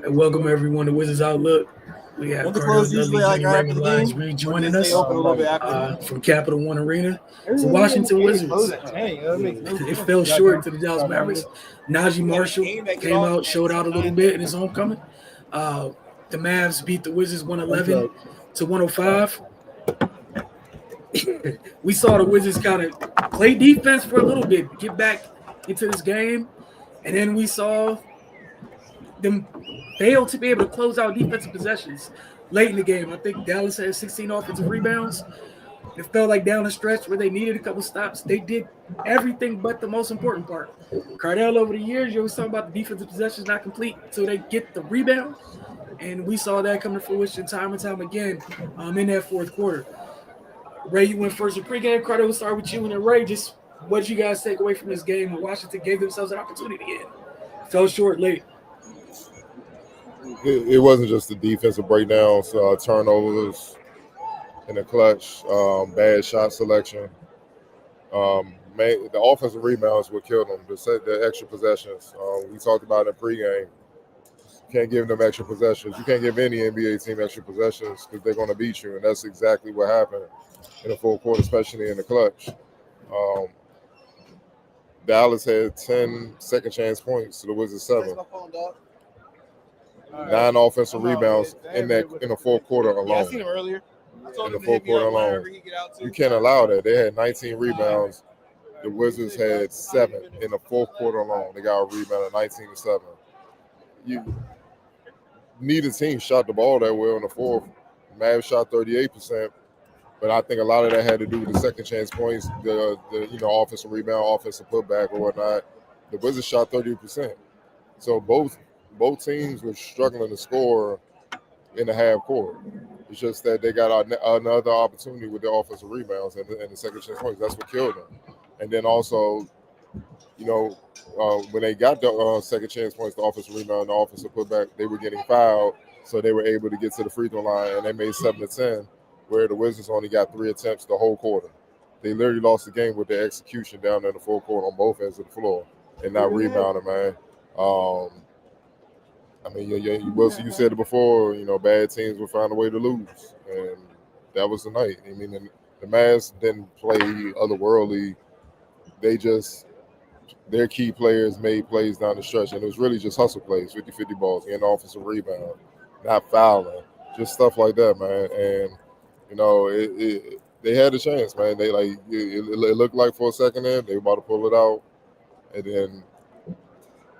And welcome everyone to Wizards Outlook. We have Don't they Cardell close Dudley usually like Jr. right after Raymond the Lyons game? rejoining They us open a little bit after. from Capital One Arena. The Washington Wizards. It fell short to the Dallas Mavericks. Najee Marshall came out, showed out a little bit in his homecoming. The Mavs beat the Wizards 111 to 105. We saw the Wizards kind of play defense for a little bit, get back into this game, and then we saw them fail to be able to close out defensive possessions late in the game. I think Dallas had 16 offensive rebounds. It felt like down the stretch where they needed a couple stops. They did everything but the most important part. Cardell, over the years, you always talk about the defensive possessions not complete until they get the rebound. And we saw that come to fruition time and time again in that fourth quarter. Ray, you went first in pregame. Cardell, we'll start with you. And then Ray, just what did you guys take away from this game? Washington gave themselves an opportunity again. Fell short late. It wasn't just the defensive breakdowns, turnovers in the clutch, bad shot selection. The offensive rebounds would kill them. The extra possessions. We talked about in pregame. Can't give them extra possessions. You can't give any NBA team extra possessions because they're going to beat you, and that's exactly what happened in the full court, especially in the clutch. Dallas had 10 second chance points to the Wizards 7. 9 offensive rebounds in the fourth quarter alone. Yeah, I seen him earlier. In the fourth quarter alone, you can't allow that. They had 19 rebounds. The Wizards had 7 in the fourth quarter alone. They got a rebound of 19-7. Neither team shot the ball that well in the fourth. Mavs shot 38%, but I think a lot of that had to do with the second chance points, the offensive rebound, offensive putback, or whatnot. The Wizards shot 30%. So both teams were struggling to score in the half court. It's just that they got another opportunity with their offensive rebounds and the second chance points. That's what killed them. And then also, when they got the second chance points, the offensive rebound, the offensive putback, they were getting fouled, so they were able to get to the free throw line, and they made 7 to 10, where the Wizards only got 3 attempts the whole quarter. They literally lost the game with their execution down in the full court on both ends of the floor and not rebounding, man. Wilson, you said it before, bad teams will find a way to lose, and that was the night. I mean, the Mavs didn't play otherworldly. Their key players made plays down the stretch, and it was really just hustle plays, 50-50 balls, getting offensive rebound, not fouling, just stuff like that, man. And, they had a chance, man. They it looked like for a second there, they were about to pull it out, and then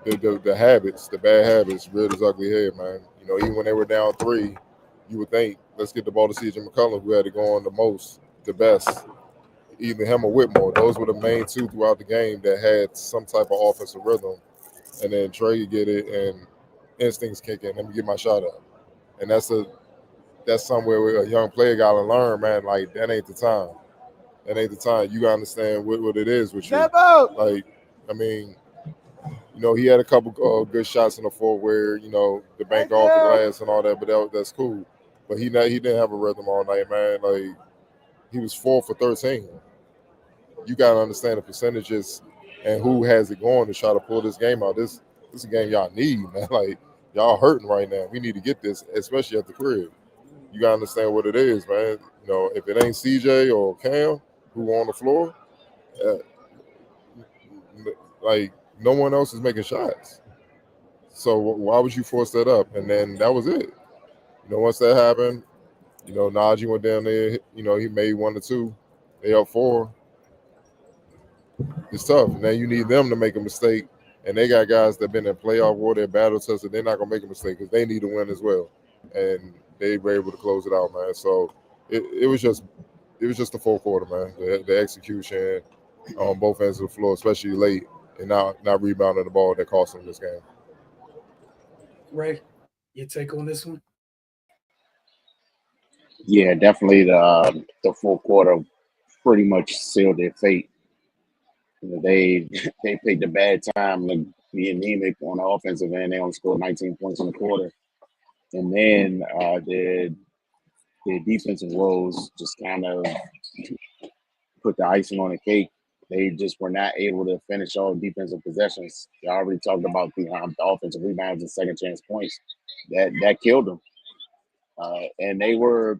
the habits, the bad habits, reared its ugly head, man. Even when they were down 3, you would think, let's get the ball to C.J. McCollum, who had to go on the best. Either him or Whitmore. Those were the main 2 throughout the game that had some type of offensive rhythm. And then Trey get it and instincts kick in. Let me get my shot up. And that's somewhere where a young player got to learn, man, like, that ain't the time. That ain't the time. You got to understand what it is with you. Like, I mean, he had a couple good shots in the fourth where, the bank off the glass and all that, but that's cool. But he didn't have a rhythm all night, man. Like, he was 4 for 13. You got to understand the percentages and who has it going to try to pull this game out. This is a game y'all need, man. Like, y'all hurting right now. We need to get this, especially at the crib. You got to understand what it is, man. If it ain't CJ or Cam who on the floor, like, no one else is making shots. So why would you force that up? And then that was it. Once that happened, Najee went down there. He made 1 or 2. They up 4. It's tough. Now you need them to make a mistake, and they got guys that been in playoff war, they're battle tested. They're not gonna make a mistake because they need to win as well, and they were able to close it out, man. So it was just the full quarter, man. The execution on both ends of the floor, especially late, and not rebounding the ball that cost them this game. Ray, your take on this one? Yeah, definitely the full quarter pretty much sealed their fate. They picked a bad time to be anemic on the offensive end. They only scored 19 points in the quarter. And then their defensive woes just kind of put the icing on the cake they just were not able to finish all defensive possessions. I already talked about the offensive rebounds and second chance points that killed them. And they were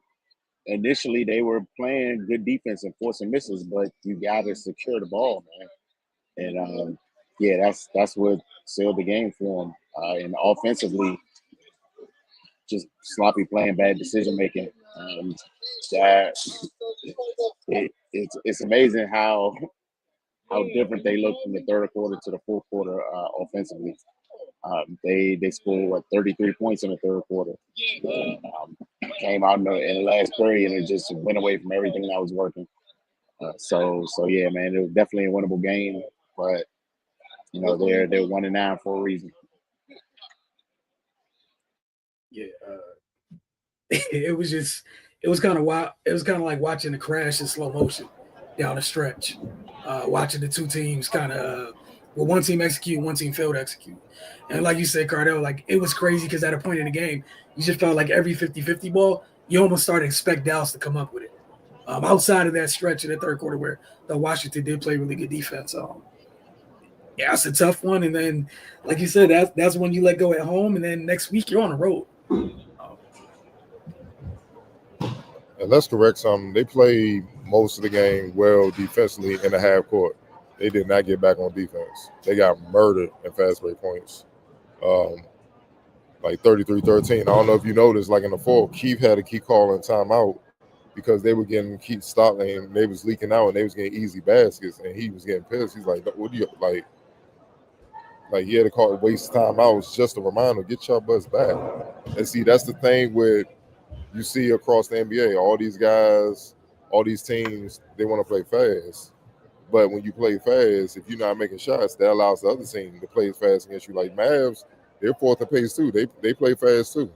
initially they were playing good defense and forcing misses, but you got to secure the ball, man. And yeah, that's what sealed the game for them. And offensively, just sloppy playing, bad decision making. That it's amazing how different they look from the third quarter to the fourth quarter offensively. They scored 33 points in the third quarter. Came out in the last period and it just went away from everything that was working. So yeah, man, it was definitely a winnable game, but they're 1-9 for a reason. Yeah, it was kind of wild. It was kind of like watching the crash in slow motion down the stretch. Watching the two teams kind of, one team execute, one team failed to execute. And like you said, Cardell, like it was crazy because at a point in the game, you just felt like every 50-50 ball, you almost started to expect Dallas to come up with it. Outside of that stretch in the third quarter where the Washington did play really good defense. Yeah, it's a tough one. And then, like you said, that's when you let go at home. And then next week, you're on the road. And let's correct something. They played most of the game well defensively in the half court. They did not get back on defense. They got murdered in fast break points, like 33-13. I don't know if you noticed, like in the fourth, Keith had to keep calling timeout because they were getting keep stopping and they was leaking out and they was getting easy baskets and he was getting pissed. He's like, "What do you like?" Like he had to call waste timeouts just a reminder, get your butts back. And see, that's the thing with you see across the NBA, all these guys, all these teams, they want to play fast. But when you play fast, if you're not making shots, that allows the other team to play fast against you. Like Mavs, they're fourth in pace too. They play fast too.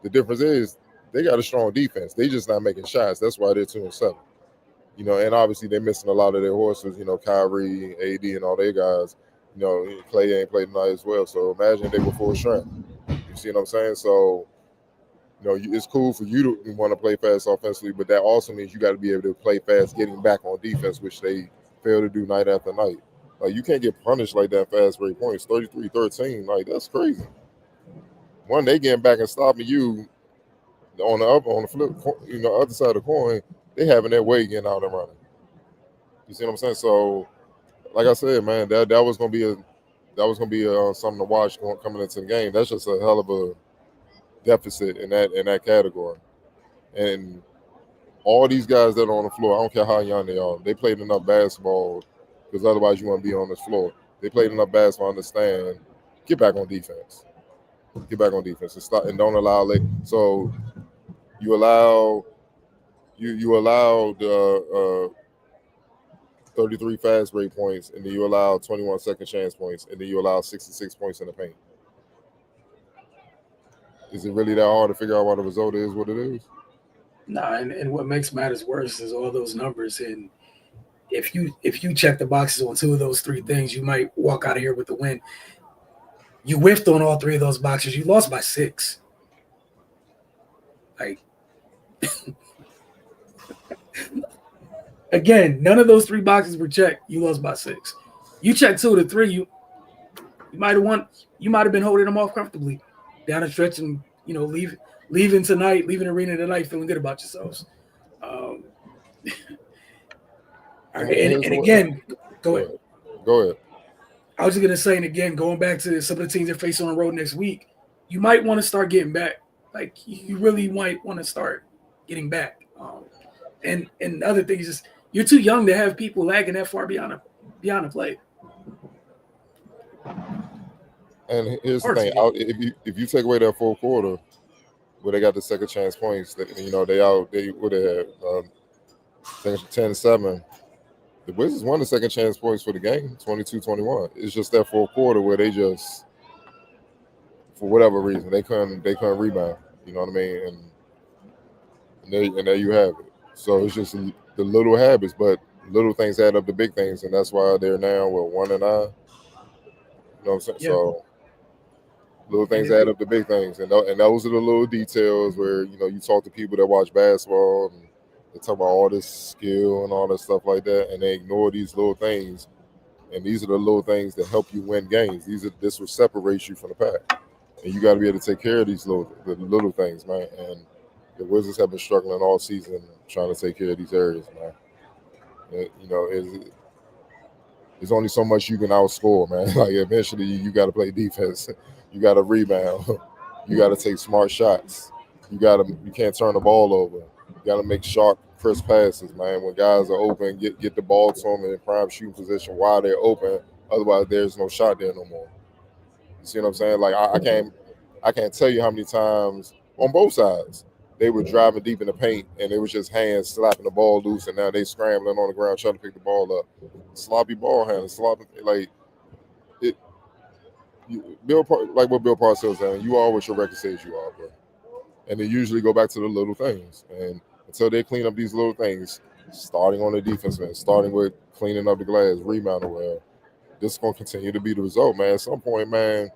The difference is they got a strong defense. They just not making shots. That's why they're 2-7. And obviously they're missing a lot of their horses. Kyrie, AD, and all their guys. Clay ain't played tonight as well. So imagine they were full strength. You see what I'm saying? So it's cool for you to want to play fast offensively, but that also means you got to be able to play fast getting back on defense, which they fail to do night after night. Like, you can't get punished like that fast break points, 33-13. Like, that's crazy. One, they getting back and stopping you on the flip, other side of the coin, they having their way getting out and running. You see what I'm saying? So, like I said, man, that was gonna be something to watch coming into the game. That's just a hell of a deficit in that category. And all these guys that are on the floor, I don't care how young they are, they played enough basketball because otherwise you want to be on this floor. They played enough basketball to understand, get back on defense. Get back on defense and stop and don't allow so you allow the 33 fast break points, and then you allow 21 second chance points, and then you allow 66 points in the paint. Is it really that hard to figure out why the result is what it is? Nah, and what makes matters worse is all those numbers. And if you check the boxes on two of those three things, you might walk out of here with the win. You whiffed on all three of those boxes. You lost by 6. Like, again, none of those three boxes were checked. You lost by 6. You checked 2 of the 3. You might have won. You might have been holding them off comfortably down the stretch, and leaving tonight, leaving the arena tonight, feeling good about yourselves. And again, go ahead. Go ahead. I was just gonna say, and again, going back to some of the teams that face on the road next week, you might want to start getting back. Like, you really might want to start getting back. And the other thing is just you're too young to have people lagging that far beyond the play. And here's the thing: if you take away that fourth quarter where they got the second chance points, that they would have 10-7. The Wizards won the second chance points for the game, 22-21. It's just that fourth quarter where they just, for whatever reason, they couldn't rebound. You know what I mean? And there you have it. So it's just the little habits, but little things add up to big things, and that's why they're now 1-9. You know what I'm saying? Yeah. So little things add up to big things, and those are the little details where you talk to people that watch basketball, and They talk about all this skill and all that stuff like that, and they ignore these little things. And these are the little things that help you win games. This will separate you from the pack, and you got to be able to take care of the little things, man. And the Wizards have been struggling all season trying to take care of these areas, man. There's only so much you can outscore, man. Like eventually, you got to play defense. You got to rebound. You got to take smart shots. You can't turn the ball over. You got to make sharp, crisp passes, man. When guys are open, get the ball to them in prime shooting position while they're open. Otherwise, there's no shot there no more. You see what I'm saying? Like I can't tell you how many times on both sides they were driving deep in the paint and it was just hands slapping the ball loose, and now they scrambling on the ground trying to pick the ball up. Sloppy ball handling, like it. Like what Bill Parcells saying, you are what your record says you are, bro. And they usually go back to the little things, and until they clean up these little things, starting on the defense end, starting with cleaning up the glass, rebounding well, this is going to continue to be the result, man. At some point, man,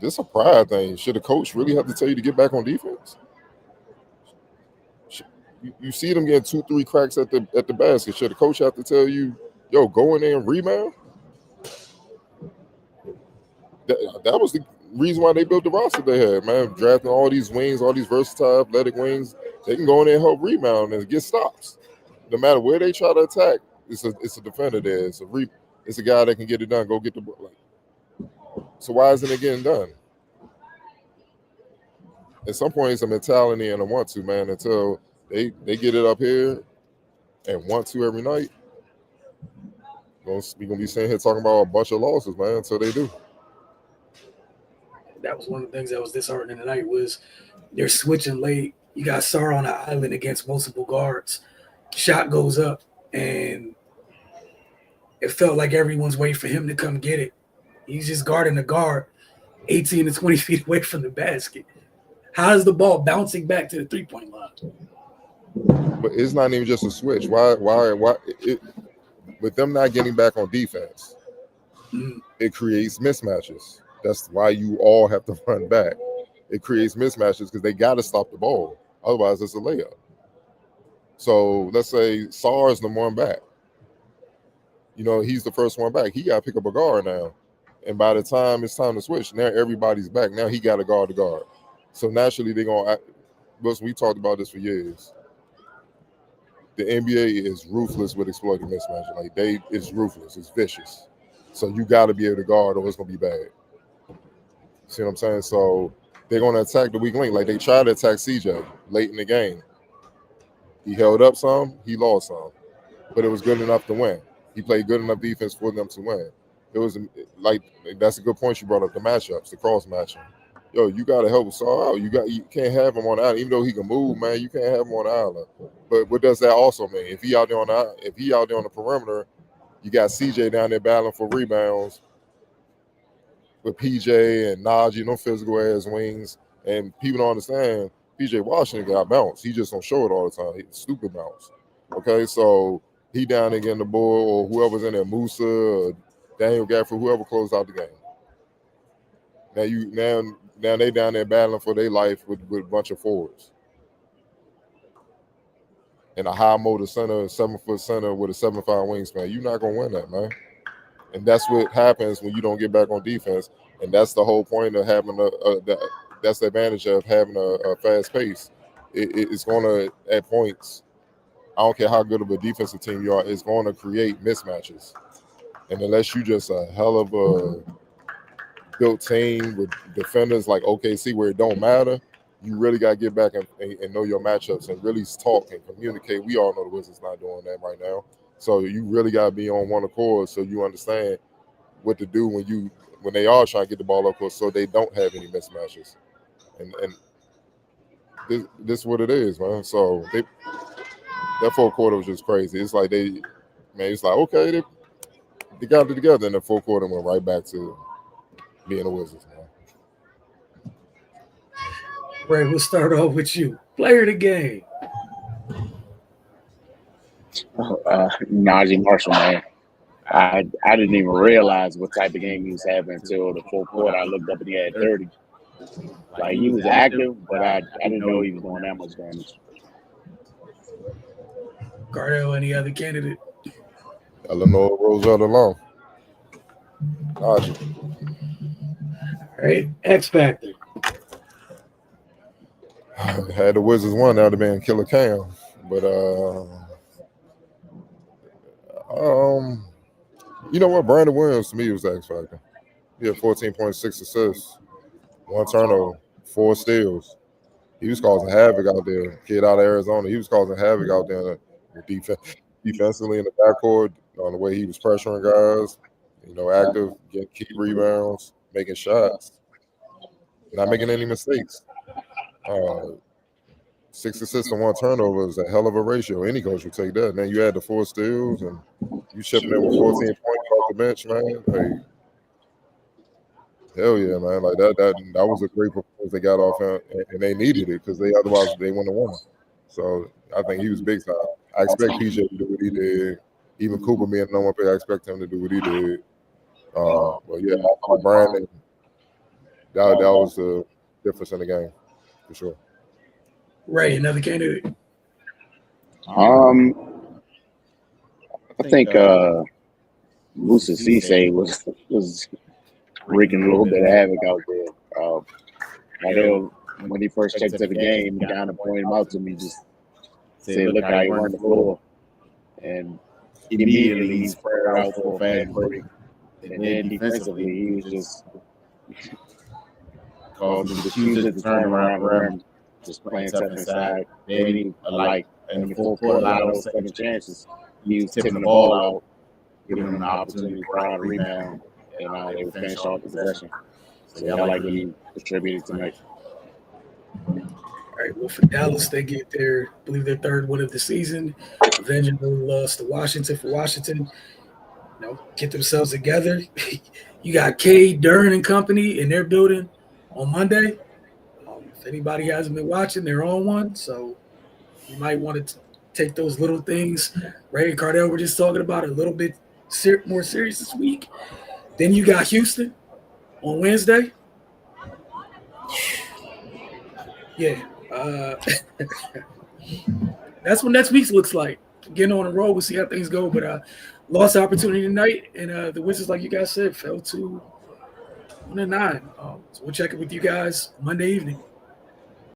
this is a pride thing. Should a coach really have to tell you to get back on defense? You see them getting 2-3 cracks at the basket. Should the coach have to tell you, yo, go in there and rebound? That was the reason why they built the roster they had, man. Drafting all these wings, all these versatile, athletic wings, they can go in there and help rebound and get stops. No matter where they try to attack, it's a defender there. It's a guy that can get it done. Go get the ball. So why isn't it getting done? At some point, it's a mentality and a want to, man. Until they get it up here and want to every night, we're gonna be sitting here talking about a bunch of losses, man. Until they do. That was one of the things that was disheartening tonight was they're switching late. You got Sarr on an island against multiple guards. Shot goes up, and it felt like everyone's waiting for him to come get it. He's just guarding the guard 18 to 20 feet away from the basket. How is the ball bouncing back to the three-point line? But it's not even just a switch. Why? With them not getting back on defense, it creates mismatches. That's why you all have to run back. It creates mismatches because they got to stop the ball. Otherwise, it's a layup. So let's say Sarr is the one back. He's the first one back. He got to pick up a guard now. And by the time it's time to switch, now everybody's back. Now he got to guard the guard. So naturally, they're going to – we talked about this for years. The NBA is ruthless with exploiting mismatches. Like, it's ruthless. It's vicious. So you got to be able to guard or it's going to be bad. See what I'm saying? So they're going to attack the weak link. Like they tried to attack CJ late in the game. He held up some, he lost some. But it was good enough to win. He played good enough defense for them to win. It was like, that's a good point you brought up, the matchups, the cross matching. Yo, you got to help Saul out. You can't have him on the island. Even though he can move, man, you can't have him on the island. But what does that also mean? If he out there on the perimeter, you got CJ down there battling for rebounds with PJ and Najee, no physical ass wings, and people don't understand. PJ Washington got bounce. He just don't show it all the time. He's stupid bounce. Okay, so he down there getting the ball, or whoever's in there, Musa, or Daniel Gafford, whoever closed out the game. Now they down there battling for their life with a bunch of forwards. And a high motor center, 7-foot center with a 7'5" wingspan. You're not gonna win that, man. And that's what happens when you don't get back on defense. And that's the whole point of having that's the advantage of having a fast pace. It's going to, at points, I don't care how good of a defensive team you are, it's going to create mismatches. And unless you just a hell of a built team with defenders like OKC where it don't matter, you really got to get back and know your matchups and really talk and communicate. We all know the Wizards not doing that right now. So you really got to be on one accord so you understand what to do when they are trying to get the ball up, so they don't have any mismatches. And this is what it is, man. So that fourth quarter was just crazy. It's like it's like, okay, they got it together, and the fourth quarter went right back to being the Wizards, man. Ray, we'll start off with you. Player of the game. Najee Marshall, man. I didn't even realize what type of game he was having until the fourth quarter. I looked up and he had 30. Like, he was active, but I didn't know he was doing that much damage. Cardell, any other candidate? Eleanor Rosetta Long. All right, X Factor. Had the Wizards won, that would have been Killer Cam. But you know what? Brandon Williams to me was the X Factor. He had 14.6 assists, 1 turnover, 4 steals. He was causing havoc out there. Kid out of Arizona, he was causing havoc out there defensively in the backcourt on the way he was pressuring guys. You know, active, getting key rebounds, making shots, not making any mistakes. 6 assists and 1 turnover is a hell of a ratio. Any coach would take that. And then you add the 4 steals and you shipping in with 14 points off the bench, man. Hey, hell yeah, man! Like that was a great performance they got off, and they needed it because otherwise they wouldn't have won. So I think he was big time. I expect PJ to do what he did. Even Cooper being no one pick, I expect him to do what he did. But yeah, Brandon, that was the difference in the game for sure. Right, another candidate. I think Musa Cisse was wreaking a little bit of havoc out there. When he first checked to the game, he kind of pointed him out to me, just said, "Look how he run the floor," and immediately he spread out for a fast break. And then defensively, he was just causing the shoes to turn around the rim, just playing tough inside. Then like in the full court, a lot of those second chances, he was tipping the ball out, giving them an opportunity to find a rebound, and they would finish off the possession. So I like what he contributed tonight. All right, well, for Dallas, they get their, I believe, their 3rd win of the season, avenging the loss to Washington. For Washington, get themselves together. You got Cade, Dern, and company in their building on Monday. If anybody hasn't been watching, they're on one, so you might want to take those little things. Ray and Cardell were just talking about it, a little bit more serious this week. Then you got Houston on Wednesday. Yeah. That's what next week looks like. Getting on the road, we'll see how things go. But lost opportunity tonight, and the Wizards, like you guys said, fell to 1-9. So we'll check it with you guys Monday evening.